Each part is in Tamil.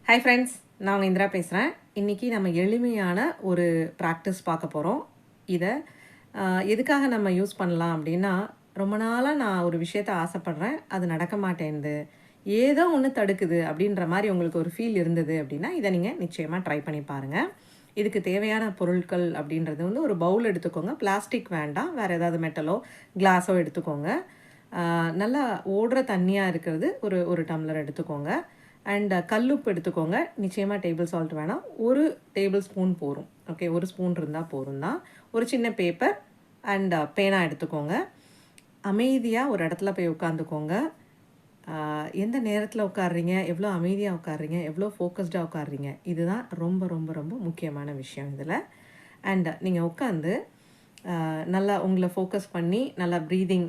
ஹாய் ஃப்ரெண்ட்ஸ், நான் உங்கள் இந்திரா பேசுகிறேன். இன்றைக்கி நம்ம எளிமையான ஒரு ப்ராக்டிஸ் பார்க்க போகிறோம். இதை எதுக்காக நம்ம யூஸ் பண்ணலாம் அப்படின்னா, ரொம்ப நாளாக நான் ஒரு விஷயத்த ஆசைப்பட்றேன், அது நடக்க மாட்டேன்து, ஏதோ ஒன்று தடுக்குது அப்படின்ற மாதிரி உங்களுக்கு ஒரு ஃபீல் இருந்தது அப்படின்னா, இதை நீங்கள் நிச்சயமாக ட்ரை பண்ணி பாருங்கள். இதுக்கு தேவையான பொருட்கள் அப்படின்றது வந்து ஒரு பவுல் எடுத்துக்கோங்க. பிளாஸ்டிக் வேண்டாம், வேறு ஏதாவது மெட்டலோ கிளாஸோ எடுத்துக்கோங்க. நல்லா ஓடுற தண்ணியாக இருக்கிறது ஒரு ஒரு டம்ளர் எடுத்துக்கோங்க. அண்ட் கல்லுப்பு எடுத்துக்கோங்க. நிச்சயமாக டேபிள் சால்ட் வேணாம். ஒரு டேபிள் ஸ்பூன் போரும். ஓகே, ஒரு ஸ்பூன் இருந்தால் போரும் தான். ஒரு சின்ன பேப்பர் அண்ட் பேனா எடுத்துக்கோங்க. அமைதியாக ஒரு இடத்துல போய் உட்காந்துக்கோங்க. எந்த நேரத்தில் உட்காடுறீங்க, எவ்வளோ அமைதியாக உட்காடுறீங்க, எவ்வளோ ஃபோக்கஸ்டாக உட்காடுறீங்க, இதுதான் ரொம்ப ரொம்ப ரொம்ப முக்கியமான விஷயம் இதில். அண்ட் நீங்கள் உட்காந்து நல்லா உங்களை ஃபோக்கஸ் பண்ணி நல்லா ப்ரீதிங்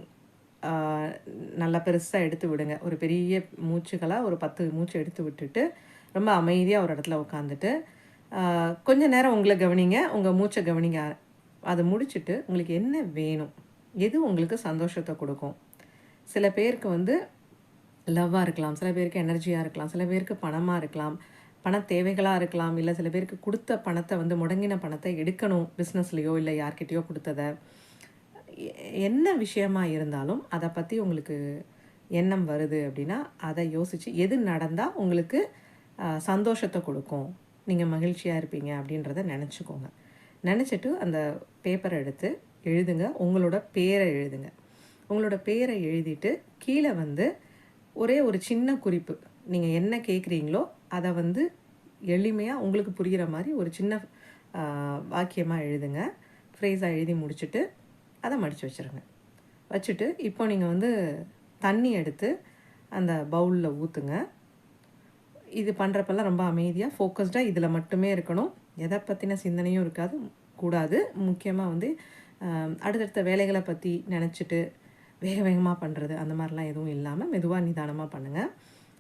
நல்லா பெருசாக எடுத்து விடுங்க. ஒரு பெரிய மூச்சுகளாக ஒரு 10 மூச்சு எடுத்து விட்டுட்டு ரொம்ப அமைதியாக ஒரு இடத்துல உட்காந்துட்டு கொஞ்ச நேரம் உங்களை கவனிங்க, உங்கள் மூச்சை கவனிங்க. அதை முடிச்சுட்டு உங்களுக்கு என்ன வேணும், எது உங்களுக்கு சந்தோஷத்தை கொடுக்கும். சில பேருக்கு வந்து லவ்வாக இருக்கலாம், சில பேருக்கு எனர்ஜியாக இருக்கலாம், சில பேருக்கு பணமாக இருக்கலாம், பண தேவைகளாக இருக்கலாம், இல்லை சில பேருக்கு கொடுத்த பணத்தை வந்து முடங்கின பணத்தை எடுக்கணும், பிஸ்னஸ்லேயோ இல்லை யார்கிட்டையோ கொடுத்ததை. என்ன விஷயமா இருந்தாலும் அதை பற்றி உங்களுக்கு எண்ணம் வருது அப்படின்னா அதை யோசித்து எது நடந்தால் உங்களுக்கு சந்தோஷத்தை கொடுக்கும், நீங்கள் மகிழ்ச்சியாக இருப்பீங்க அப்படின்றத நினச்சிக்கோங்க. நினச்சிட்டு அந்த பேப்பரை எடுத்து எழுதுங்க. உங்களோட பேரை எழுதுங்க. உங்களோட பேரை எழுதிட்டு கீழே வந்து ஒரே ஒரு சின்ன குறிப்பு, நீங்கள் என்ன கேட்குறீங்களோ அதை வந்து எளிமையாக உங்களுக்கு புரிகிற மாதிரி ஒரு சின்ன வாக்கியமாக எழுதுங்க. ஃப்ரேஸாக எழுதி முடிச்சுட்டு அதை மடித்து வச்சுருங்க. வச்சுட்டு இப்போ நீங்கள் வந்து தண்ணி எடுத்து அந்த பவுலில் ஊற்றுங்க. இது பண்ணுறப்பெல்லாம் ரொம்ப அமைதியாக ஃபோக்கஸ்டாக இதில் மட்டுமே இருக்கணும். எதை பற்றின சிந்தனையும் கூடாது. முக்கியமாக வந்து அடுத்தடுத்த வேலைகளை பற்றி நினச்சிட்டு வேக வேகமாக பண்ணுறது அந்த மாதிரிலாம் எதுவும் இல்லாமல் மெதுவாக நிதானமாக பண்ணுங்கள்.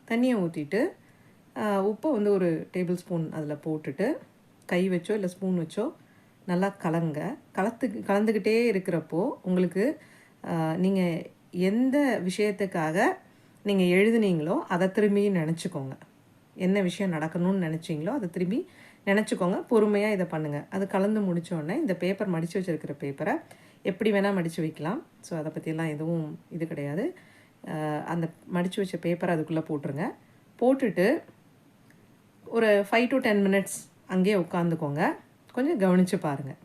தண்ணியை ஊற்றிட்டு உப்பை வந்து ஒரு டேபிள் ஸ்பூன் அதில் போட்டுட்டு கை வச்சோ இல்லை ஸ்பூன் வச்சோ நல்லா கலந்துக்கிட்டே இருக்கிறப்போ உங்களுக்கு நீங்கள் எந்த விஷயத்துக்காக நீங்கள் எழுதுனீங்களோ அதை திரும்பி நினச்சிக்கோங்க. என்ன விஷயம் நடக்கணும்னு நினச்சிங்களோ அதை திரும்பி நினச்சிக்கோங்க. பொறுமையாக இதை பண்ணுங்கள். அது கலந்து முடித்தோடனே இந்த பேப்பர் மடித்து வச்சுருக்கிற பேப்பரை எப்படி வேணால் மடித்து வைக்கலாம். ஸோ அதை பற்றியெல்லாம் எதுவும் இது கிடையாது. அந்த மடித்து வச்ச பேப்பரை அதுக்குள்ளே போட்டுருங்க. போட்டுட்டு ஒரு 5 to 10 மினிட்ஸ் அங்கேயே உட்காந்துக்கோங்க. கொஞ்சம் கவனித்து பாருங்கள்.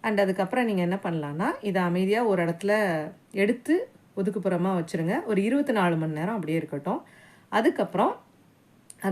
அண்ட் அதுக்கப்புறம் நீங்கள் என்ன பண்ணலான்னா, இதை அமைதியாக ஒரு இடத்துல எடுத்து ஒதுக்குப்புறமாக வச்சுருங்க. ஒரு 24 மணி நேரம் அப்படியே இருக்கட்டும். அதுக்கப்புறம்